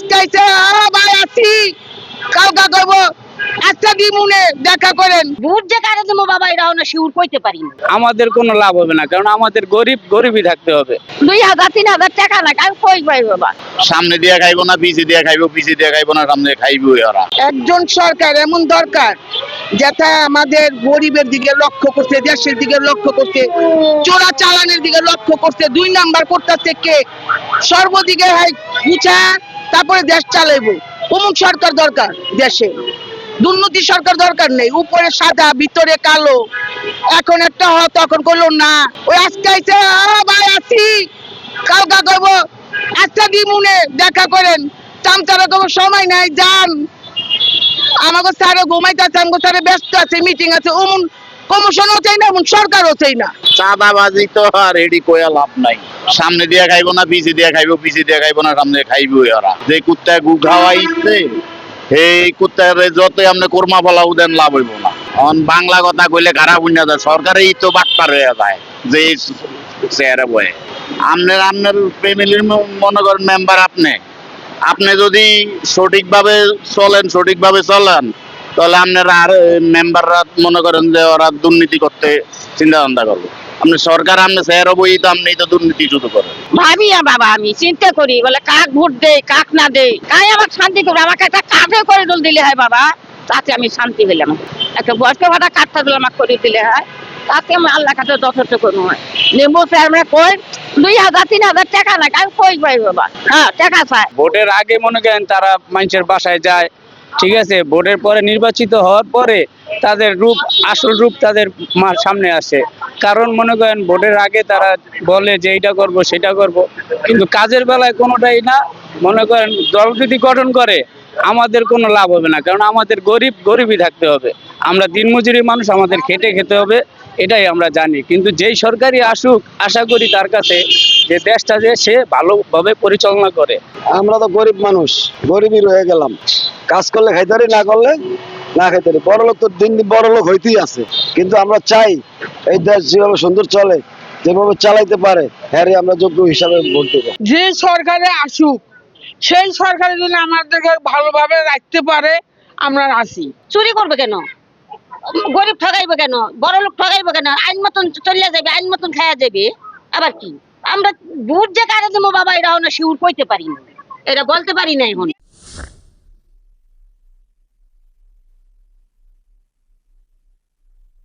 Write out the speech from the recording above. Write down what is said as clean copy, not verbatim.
আজকে আইছে ভাই আছি কালকা করব আচ্ছা দিমুনে দেখা করেন ভোট যে কারে দেবো বাবা এরাও না শিউর কইতে পারি না। আমাদের কোনো লাভ হবে না, কারণ আমাদের গরিবই থাকতে হবে। 2000-3000 টাকা না কাল কই পাই বাবা। সামনে দিয়ে খাইবো না পিছে দিয়ে খাইবো, পিছে দিয়ে খাইবো না সামনে খাইবো ওরা। একজন সরকার এমন দরকার যেটা আমাদের গরিবের দিকে লক্ষ্য করছে, দেশের দিকে লক্ষ্য করছে, চোরা চালানের দিকে লক্ষ্য করছে। 2 নাম্বার করতেছে কে সর্বদিকে গুছা তারপরে দেশ চালাইবো। অমুক সরকার দরকার দেশে, দুর্নীতি সরকার দরকার নেই। উপরে সাদা ভিতরে কালো, এখন একটা হয় তখন করলো না। ওই আজকে আইছে ভাই আছি কালকা করব আচ্ছা দিমুনে দেখা করেন। চামচারা কোনো সময় নাই যান। আমাকে স্যারে ঘুমাইতেছে, আমাকে স্যারে ব্যস্ত আছে, মিটিং আছে। অমন কমিশনও চাই না, এমন সরকারও চাই না। চাঁদাবাজি তো আর এডি কয়া লাভ নাই। সামনে দিয়ে খাইবো না পিছে দিয়ে খাইবো, পিছে দিয়ে খাইবো না সামনে খাইবো ওরা। যে কুত্তায় গু খাওয়াইছে এই কুত্তার যতই আপনি কোরমা ফলাও দেন লাভ হইব না। বাংলা কথা কইলে খারাপ হইনা যায়, সরকারেই তো বাটপার হয়ে যায় যে চেয়ারে বয়ে। আপনার ফ্যামিলির মনে করেন মেম্বার আপনি যদি সঠিকভাবে চলেন তাহলে আপনারা আর মেম্বাররা মনে করেন যে ওরা দুর্নীতি করতে চিন্তা ভাবনা করবে। আপনি সরকার আপনি চেয়ার বই তো আপনি তো দুর্নীতি শুরু করেন। ভাবি বাবা আমি চিন্তা করি বলে কাক ভোট দেই কাক না দেই কাই আমার শান্তি করবে। আমাকে একটা কাঠে করে দিলে হয় বাবা, তাতে আমি শান্তি পেলাম। একটা বয়স্ক ভাড়া কাঠটা দিলে আমাকে করে দিলে হয়, তাতে আমি আল্লাহ কাছে যথেষ্ট কোনো হয়। নেবো আমরা কই 2000-3000 টাকা না কাল কই পাই বাবা। হ্যাঁ টাকা চাই। ভোটের আগে মনে করেন তারা মানুষের বাসায় যায়, ঠিক আছে, ভোটের পরে নির্বাচিত হওয়ার পরে তাদের আসল রূপ তাদের সামনে আসে। কারণ মনে করেন ভোটের আগে তারা বলে যে এইটা করব সেটা করব, কিন্তু কাজের বেলায় কোনোটাই না। মনে করেন দল যদি গঠন করে আমাদের কোনো লাভ হবে না, কারণ আমাদের গরিবই থাকতে হবে। আমরা দিনমজুরি মানুষ, আমাদের খেটে খেতে হবে, এটাই আমরা জানি। কিন্তু যেই সরকারই আসুক আশা করি তার কাছে যে দেশটা যে সে ভালোভাবে পরিচালনা করে। আমরা তো গরিব মানুষ, গরিবই রয়ে গেলাম। কাজ করলে খাইতে পারি, না করলে না খাইতে পারি। বড় লোক তো দিন দিন বড় লোক হইতেই আছে, কিন্তু আমরা চাই এই দেশ যেভাবে সুন্দর চলে, যেভাবে চালাইতে পারে, হ্যাঁ আমরা যোগ্য হিসাবে ভোট দেবো। যে সরকারে আসুক সেই সরকারে যদি আমাদেরকে ভালোভাবে রাখতে পারে আমরা আসি। চুরি করবে কেন, গরিব ঠগাইবে কেন, বড় লোক ঠগাইবে কেন? আইন মতন চলে যাবে, আইন মতন খাওয়া যাবে। আবার কি আমরা ভোট যে কারে দেবো বাবা এরাও না শিউর কইতে পারি না, এটা বলতে পারি না এখন।